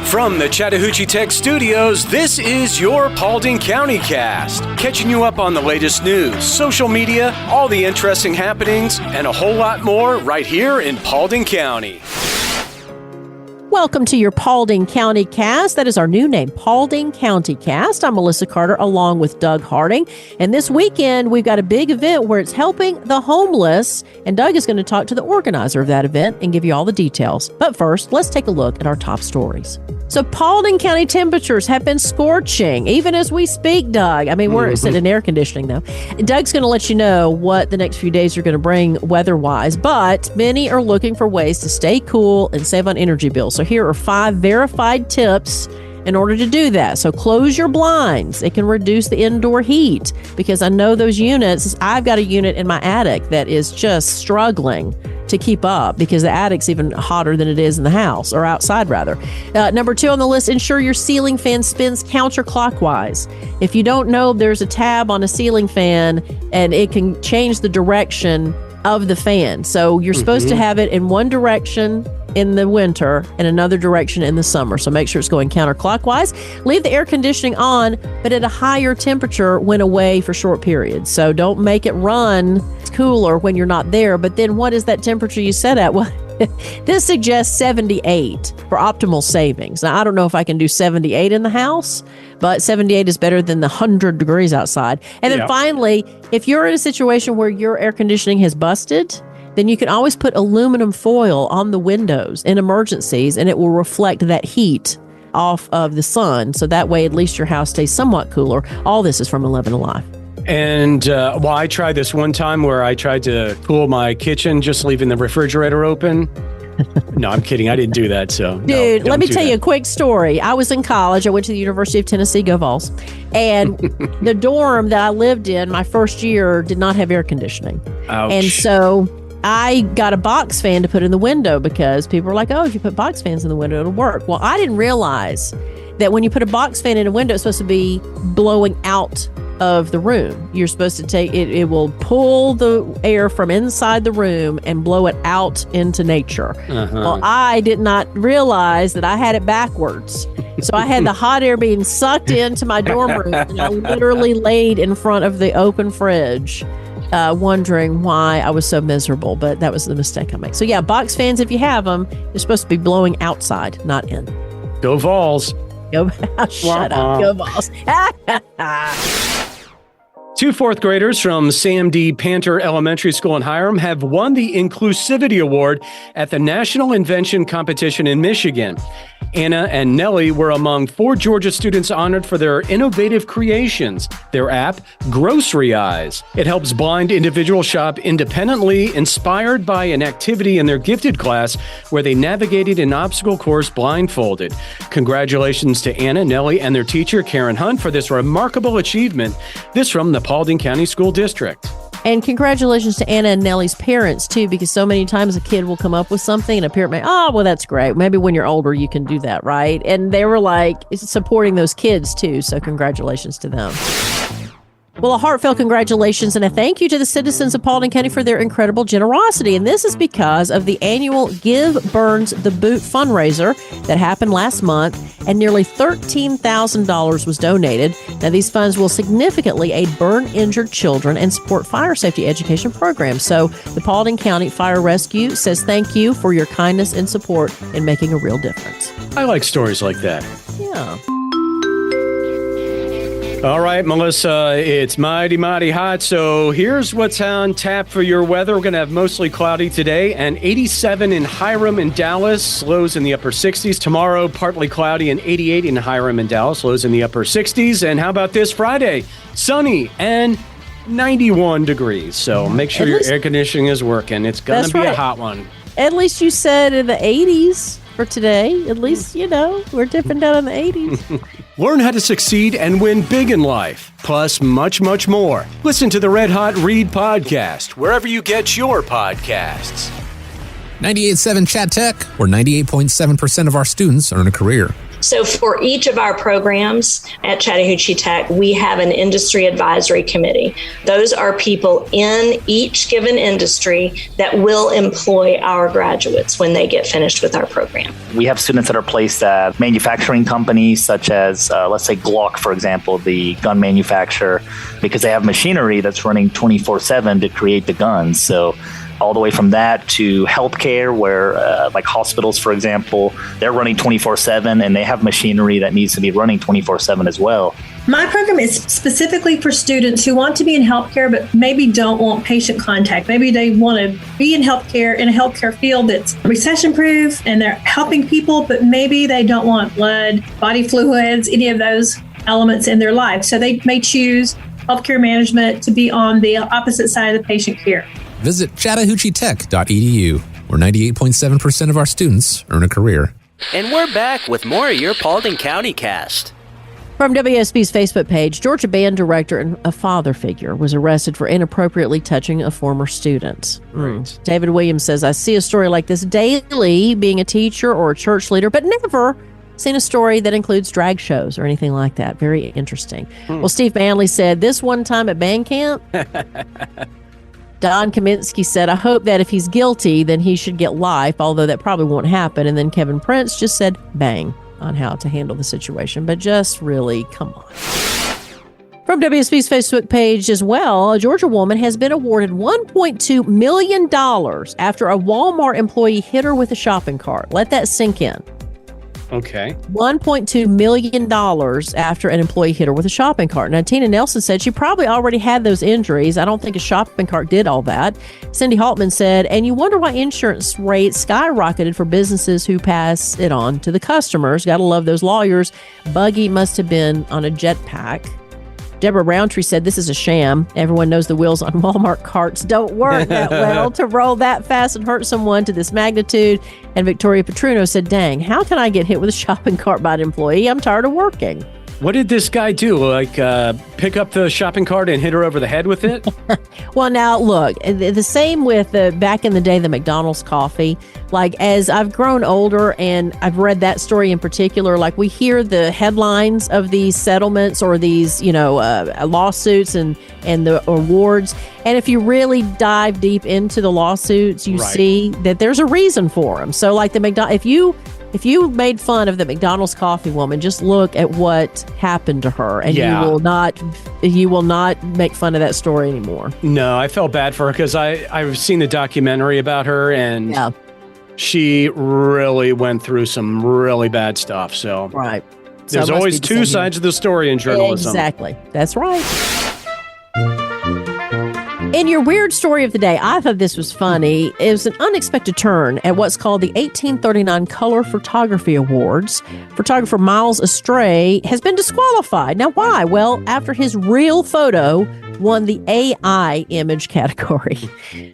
From the Chattahoochee Tech Studios, this is your Paulding County Cast, catching you up on the latest news, social media, all the interesting happenings, and a whole lot more right here in Paulding County. Welcome to your Paulding County Cast. That is our new name, Paulding County Cast. I'm Melissa Carter along with Doug Harding. And this weekend, we've got a big event where it's helping the homeless. And Doug is going to talk to the organizer of that event and give you all the details. But first, let's take a look at our top stories. So Paulding County temperatures have been scorching, even as we speak, Doug. I mean, we're sitting in air conditioning, though. Doug's going to let you know what the next few days are going to bring weather-wise, but many are looking for ways to stay cool and save on energy bills. So here are 5 verified tips in order to do that. So close your blinds. It can reduce the indoor heat because I know those units. I've got a unit in my attic that is just struggling to keep up because the attic's even hotter than it is in the house, or outside rather. Number 2 on the list, ensure your ceiling fan spins counterclockwise. If you don't know, there's a tab on a ceiling fan and it can change the direction of the fan. So you're supposed to have it in one direction in the winter and another direction in the summer. So make sure it's going counterclockwise. Leave the air conditioning on, but at a higher temperature when away for short periods. So don't make it run cooler when you're not there. But then what is that temperature you set at? Well, this suggests 78 for optimal savings. Now, I don't know if I can do 78 in the house, but 78 is better than the 100 degrees outside. And then finally, if you're in a situation where your air conditioning has busted, then you can always put aluminum foil on the windows in emergencies, and it will reflect that heat off of the sun. So that way, at least your house stays somewhat cooler. All this is from 11 Alive. And I tried this one time where I tried to cool my kitchen, just leaving the refrigerator open. No, I'm kidding. I didn't do that. So, dude, let me tell you a quick story. I was in college. I went to the University of Tennessee, Go Vols. And the dorm that I lived in my first year did not have air conditioning. Ouch. And so I got a box fan to put in the window because people were like, oh, if you put box fans in the window, it'll work. Well, I didn't realize that when you put a box fan in a window, it's supposed to be blowing out of the room. You're supposed to take it, it will pull the air from inside the room and blow it out into nature. Well, I did not realize that I had it backwards. So I had the hot air being sucked into my dorm room, and I literally laid in front of the open fridge, wondering why I was so miserable. But that was the mistake I made. So yeah, box fans, if you have them, they're supposed to be blowing outside, not in. Go Vols. Go, shut up. Go Vols. 2 4th graders from Sam D. Panter Elementary School in Hiram have won the Inclusivity Award at the National Invention Competition in Michigan. Anna and Nellie were among 4 Georgia students honored for their innovative creations. Their app, Grocery Eyes. It helps blind individuals shop independently, inspired by an activity in their gifted class where they navigated an obstacle course blindfolded. Congratulations to Anna, Nellie, and their teacher, Karen Hunt, for this remarkable achievement. This from the Paulding County School District. And congratulations to Anna and Nellie's parents, too, because so many times a kid will come up with something and a parent may, oh, well, that's great. Maybe when you're older, you can do that, right? And they were like supporting those kids, too. So congratulations to them. Well, a heartfelt congratulations and a thank you to the citizens of Paulding County for their incredible generosity. And this is because of the annual Give Burns the Boot fundraiser that happened last month, and nearly $13,000 was donated. Now, these funds will significantly aid burn-injured children and support fire safety education programs. So the Paulding County Fire Rescue says thank you for your kindness and support in making a real difference. I like stories like that. Yeah. All right, Melissa, it's mighty, mighty hot. So here's what's on tap for your weather. We're going to have mostly cloudy today and 87 in Hiram and Dallas, lows in the upper 60s. Tomorrow, partly cloudy and 88 in Hiram and Dallas, lows in the upper 60s. And how about this Friday? Sunny and 91 degrees. So make sure your air conditioning is working. It's going to be a hot one. At least you said in the 80s. For today, at least, you know, we're dipping down in the 80s. Learn how to succeed and win big in life, plus much, much more. Listen to the Red Hot Read podcast, wherever you get your podcasts. 98.7 Chat Tech, where 98.7% of our students earn a career. So for each of our programs at Chattahoochee Tech, we have an industry advisory committee. Those are people in each given industry that will employ our graduates when they get finished with our program. We have students that are placed at manufacturing companies such as, let's say Glock, for example, the gun manufacturer, because they have machinery that's running 24/7 to create the guns. So all the way from that to healthcare, where like hospitals, for example, they're running 24/7 and they have machinery that needs to be running 24/7 as well. My program is specifically for students who want to be in healthcare, but maybe don't want patient contact. Maybe they want to be in healthcare, in a healthcare field that's recession-proof and they're helping people, but maybe they don't want blood, body fluids, any of those elements in their life. So they may choose healthcare management to be on the opposite side of the patient care. Visit chattahoocheetech.edu, where 98.7% of our students earn a career. And we're back with more of your Paulding County Cast. From WSB's Facebook page, Georgia band director and a father figure was arrested for inappropriately touching a former student. Right. David Williams says, I see a story like this daily being a teacher or a church leader, but never seen a story that includes drag shows or anything like that. Very interesting. Well, Steve Manley said, this one time at band camp, Don Kaminsky said, I hope that if he's guilty, then he should get life, although that probably won't happen. And then Kevin Prince just said, bang, on how to handle the situation. But just really, come on. From WSB's Facebook page as well, a Georgia woman has been awarded $1.2 million after a Walmart employee hit her with a shopping cart. Let that sink in. Okay. $1.2 million after an employee hit her with a shopping cart. Now, Tina Nelson said she probably already had those injuries. I don't think a shopping cart did all that. Cindy Haltman said, and you wonder why insurance rates skyrocketed for businesses who pass it on to the customers. Gotta love those lawyers. Buggy must have been on a jetpack. Deborah Roundtree said, this is a sham. Everyone knows the wheels on Walmart carts don't work that well to roll that fast and hurt someone to this magnitude. And Victoria Petruno said, dang, how can I get hit with a shopping cart by an employee? I'm tired of working. What did this guy do? Like pick up the shopping cart and hit her over the head with it? Well, now, look, the same with back in the day, the McDonald's coffee. Like, as I've grown older and I've read that story in particular, like we hear the headlines of these settlements or these, lawsuits and the awards. And if you really dive deep into the lawsuits, you see that there's a reason for them. So like if you made fun of the McDonald's coffee woman, just look at what happened to her, and you will not make fun of that story anymore. No, I felt bad for her because I've seen the documentary about her, and she really went through some really bad stuff. So there's always two sides of the story in journalism. Exactly. That's right. In your weird story of the day, I thought this was funny. It was an unexpected turn at what's called the 1839 Color Photography Awards. Photographer Miles Astray has been disqualified. Now, why? Well, after his real photo won the AI image category.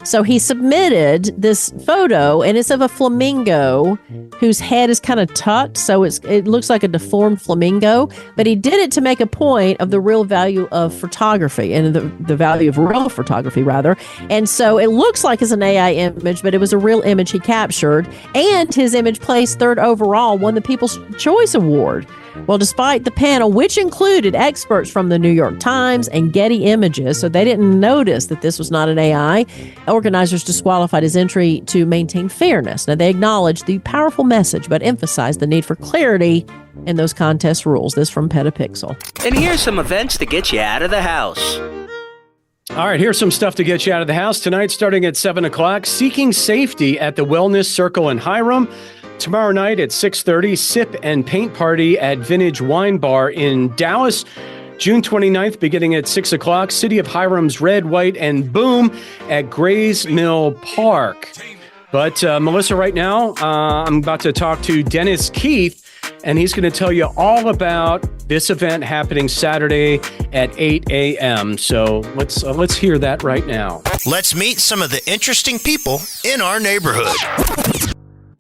So he submitted this photo, and it's of a flamingo whose head is kind of tucked, so it looks like a deformed flamingo. But he did it to make a point of the real value of photography and the value of real photography, rather. And so it looks like it's an AI image, but it was a real image he captured. And his image placed third overall, won the People's Choice Award. Well, despite the panel, which included experts from the New York Times and Getty Images, so they didn't notice that this was not an AI, organizers disqualified his entry to maintain fairness. Now, they acknowledged the powerful message, but emphasized the need for clarity in those contest rules. This from Petapixel. And here's some events to get you out of the house. All right, here's some stuff to get you out of the house. Tonight, starting at 7 o'clock, Seeking Safety at the Wellness Circle in Hiram. Tomorrow night at 6:30, Sip and Paint Party at Vintage Wine Bar in Dallas. June 29th, beginning at 6 o'clock, City of Hiram's Red, White, and Boom at Grays Mill Park. But Melissa, right now, I'm about to talk to Dennis Keith, and he's going to tell you all about this event happening Saturday at 8 a.m. So let's hear that right now. Let's meet some of the interesting people in our neighborhood.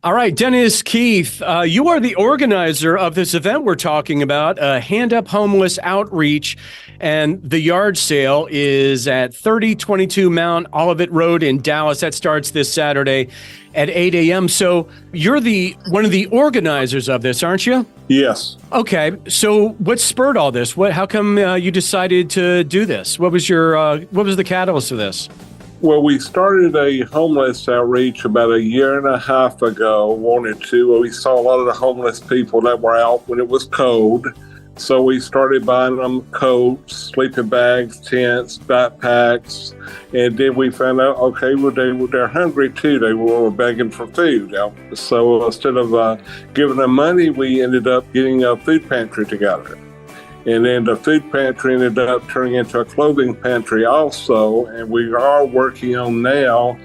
All right, Dennis Keith, you are the organizer of this event we're talking about, Hand Up Homeless Outreach, and the yard sale is at 3022 Mount Olivet Road in Dallas. That starts this Saturday at 8 a.m. So you're one of the organizers of this, aren't you? Yes. Okay, so what spurred all this? How come you decided to do this? What was the catalyst of this? Well, we started a homeless outreach about a year and a half ago. We saw a lot of the homeless people that were out when it was cold. So we started buying them coats, sleeping bags, tents, backpacks. And then we found out, okay, well, they're hungry too. They were begging for food. So instead of giving them money, we ended up getting a food pantry together. And then the food pantry ended up turning into a clothing pantry also. And we are working on now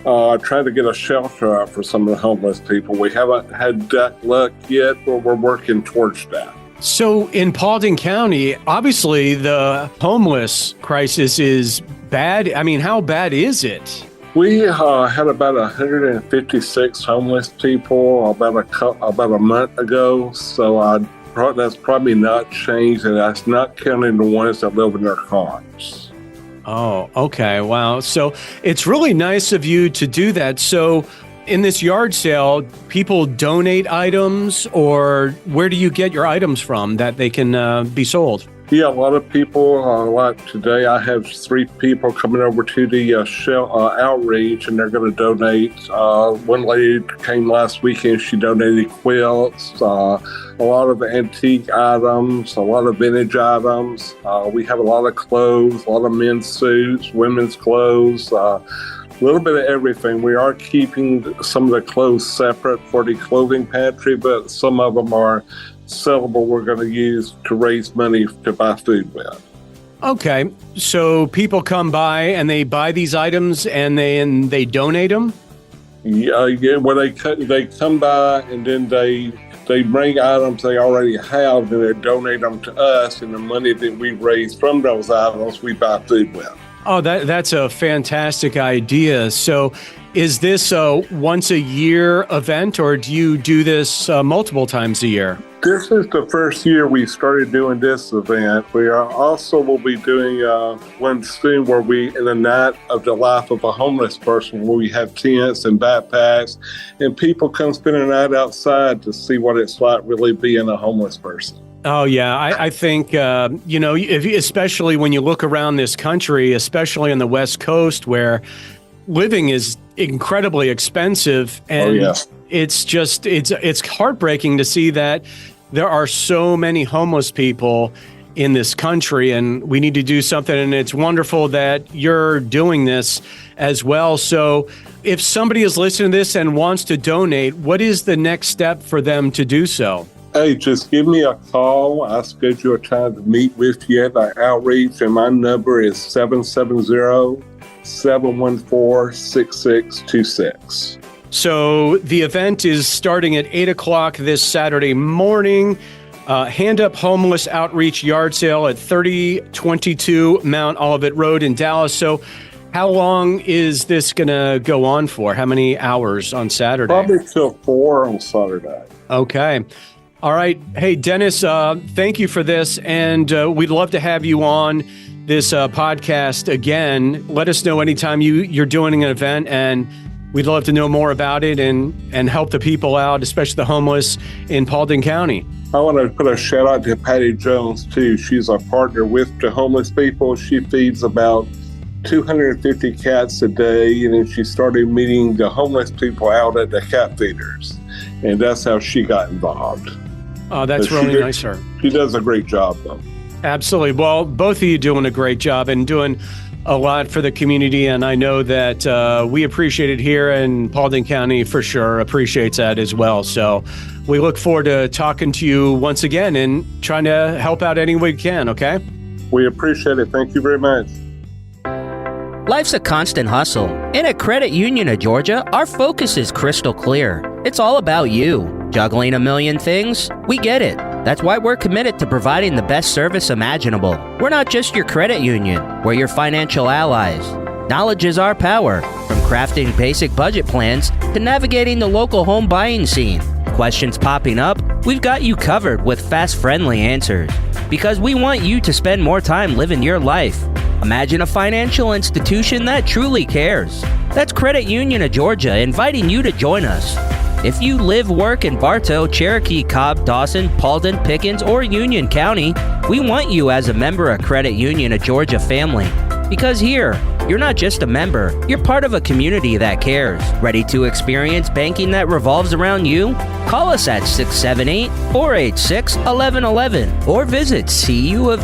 trying to get a shelter up for some of the homeless people. We haven't had that luck yet, but we're working towards that. So in Paulding County, obviously the homeless crisis is bad. I mean, how bad is it? We had about 156 homeless people about a month ago. So that's probably not changed, and that's not counting the ones that live in their cars. Oh, okay. Wow. So it's really nice of you to do that. So in this yard sale, people donate items, or where do you get your items from that they can be sold? Yeah, a lot of people, like today, I have 3 people coming over to the outreach, and they're going to donate. One lady came last weekend, she donated quilts, a lot of antique items, a lot of vintage items. We have a lot of clothes, a lot of men's suits, women's clothes, a little bit of everything. We are keeping some of the clothes separate for the clothing pantry, but some of them are sellable. We're going to use to raise money to buy food with. Okay, so people come by and they buy these items and they donate them? Yeah. Well, they come by and then they bring items they already have and they donate them to us, and the money that we raise from those items we buy food with. Oh, that's a fantastic idea. So is this a once a year event, or do you do this multiple times a year? This is the first year we started doing this event. We will be doing one soon where in the night of the life of a homeless person, where we have tents and backpacks, and people come spend a night outside to see what it's like really being a homeless person. Oh, yeah. I think, especially when you look around this country, especially on the West Coast, where living is incredibly expensive. And it's heartbreaking to see that there are so many homeless people in this country, and we need to do something. And it's wonderful that you're doing this as well. So if somebody is listening to this and wants to donate, what is the next step for them to do so? Hey, just give me a call. I'll schedule a time to meet with you at our outreach, and my number is 770-714-6626. So the event is starting at 8 o'clock this Saturday morning. Hand Up Homeless Outreach Yard Sale at 3022 Mount Olivet Road in Dallas. So how long is this going to go on for? How many hours on Saturday? Probably till 4 on Saturday. Okay. All right. Hey, Dennis, thank you for this. And we'd love to have you on this podcast again. Let us know anytime you're doing an event, and we'd love to know more about it and help the people out, especially the homeless in Paulding County. I want to put a shout out to Patty Jones, too. She's a partner with the homeless people. She feeds about 250 cats a day, and then she started meeting the homeless people out at the cat feeders. And that's how she got involved. Oh, that's really nice, sir. She does a great job, though. Absolutely. Well, both of you doing a great job and doing a lot for the community. And I know that we appreciate it here, and Paulding County for sure appreciates that as well. So we look forward to talking to you once again and trying to help out any way we can, okay? We appreciate it. Thank you very much. Life's a constant hustle. And at Credit Union of Georgia, our focus is crystal clear. It's all about you. Juggling a million things? We get it. That's why we're committed to providing the best service imaginable. We're not just your credit union. We're your financial allies. Knowledge is our power, from crafting basic budget plans to navigating the local home buying scene. Questions popping up? We've got you covered with fast, friendly answers. Because we want you to spend more time living your life. Imagine a financial institution that truly cares. That's Credit Union of Georgia inviting you to join us. If you live, work in Bartow, Cherokee, Cobb, Dawson, Paulding, Pickens, or Union County, we want you as a member of Credit Union of Georgia family. Because here, you're not just a member, you're part of a community that cares. Ready to experience banking that revolves around you? Call us at 678-486-1111 or visit cuofga.org.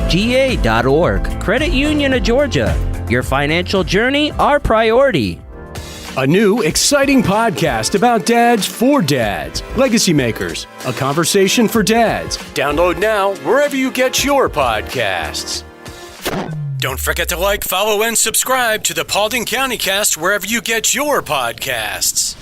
Credit Union of Georgia. Your financial journey, our priority. A new, exciting podcast about dads for dads. Legacy Makers, a conversation for dads. Download now wherever you get your podcasts. Don't forget to like, follow, and subscribe to the Paulding County Cast wherever you get your podcasts.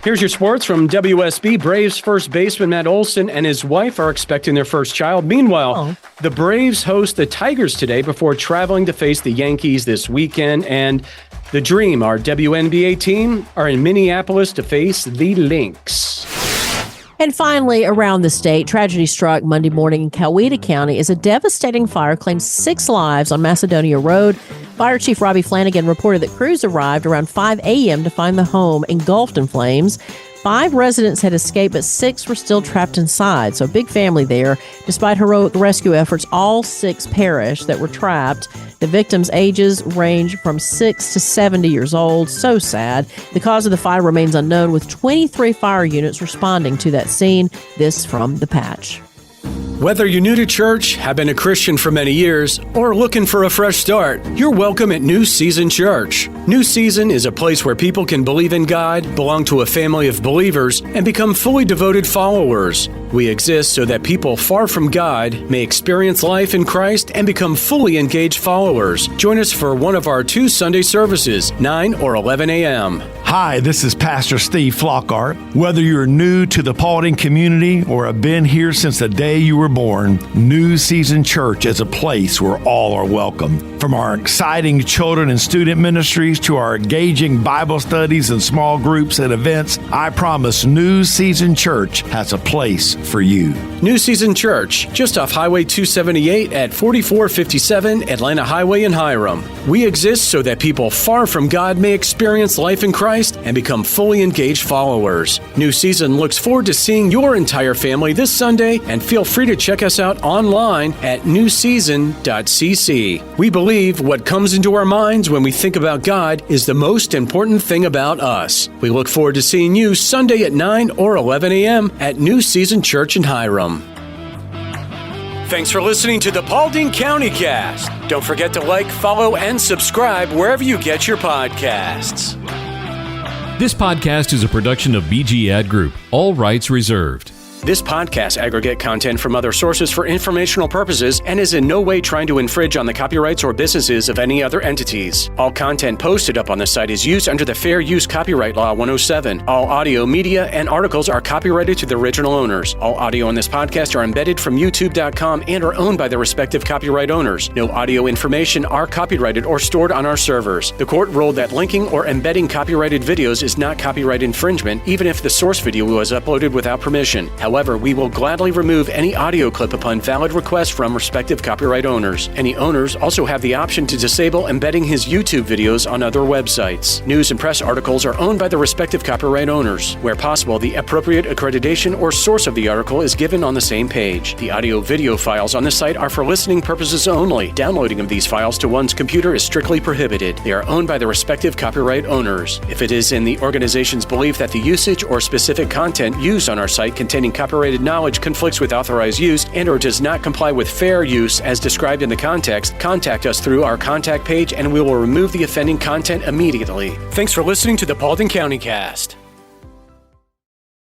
Here's your sports from WSB. Braves first baseman Matt Olson and his wife are expecting their first child. Meanwhile, the Braves host the Tigers today before traveling to face the Yankees this weekend. And the Dream, our WNBA team, are in Minneapolis to face the Lynx. And finally, around the state, tragedy struck Monday morning in Coweta County as a devastating fire claimed 6 lives on Macedonia Road. Fire Chief Robbie Flanagan reported that crews arrived around 5 a.m. to find the home engulfed in flames. 5 residents had escaped, but 6 were still trapped inside. So a big family there. Despite heroic rescue efforts, all 6 perished that were trapped. The victims' ages range from 6 to 70 years old. So sad. The cause of the fire remains unknown, with 23 fire units responding to that scene. This from The Patch. Whether you're new to church, have been a Christian for many years, or looking for a fresh start, you're welcome at New Season Church. New Season is a place where people can believe in God, belong to a family of believers, and become fully devoted followers. We exist so that people far from God may experience life in Christ and become fully engaged followers. Join us for one of our 2 Sunday services, 9 or 11 a.m. Hi, this is Pastor Steve Flockhart. Whether you're new to the Paulding community or have been here since the day you were born, New Season Church is a place where all are welcome. From our exciting children and student ministries to our engaging Bible studies and small groups and events, I promise New Season Church has a place for you. New Season Church, just off Highway 278 at 4457 Atlanta Highway in Hiram. We exist so that people far from God may experience life in Christ and become fully engaged followers. New Season looks forward to seeing your entire family this Sunday, and feel free to check us out online at newseason.cc. We believe what comes into our minds when we think about God is the most important thing about us. We look forward to seeing you Sunday at 9 or 11 a.m. at New Season Church in Hiram. Thanks for listening to the Paulding County Cast. Don't forget to like, follow, and subscribe wherever you get your podcasts. This podcast is a production of BG Ad Group. All rights reserved. This podcast aggregate content from other sources for informational purposes and is in no way trying to infringe on the copyrights or businesses of any other entities. All content posted up on the site is used under the Fair Use Copyright Law 107. All audio, media, and articles are copyrighted to the original owners. All audio on this podcast are embedded from youtube.com and are owned by their respective copyright owners. No audio information are copyrighted or stored on our servers. The court ruled that linking or embedding copyrighted videos is not copyright infringement, even if the source video was uploaded without permission. However, we will gladly remove any audio clip upon valid request from respective copyright owners. Any owners also have the option to disable embedding his YouTube videos on other websites. News and press articles are owned by the respective copyright owners. Where possible, the appropriate accreditation or source of the article is given on the same page. The audio-video files on this site are for listening purposes only. Downloading of these files to one's computer is strictly prohibited. They are owned by the respective copyright owners. If it is in the organization's belief that the usage or specific content used on our site containing copyrighted knowledge conflicts with authorized use and or does not comply with fair use as described in the context, contact us through our contact page and we will remove the offending content immediately. Thanks for listening to the Paulding County Cast.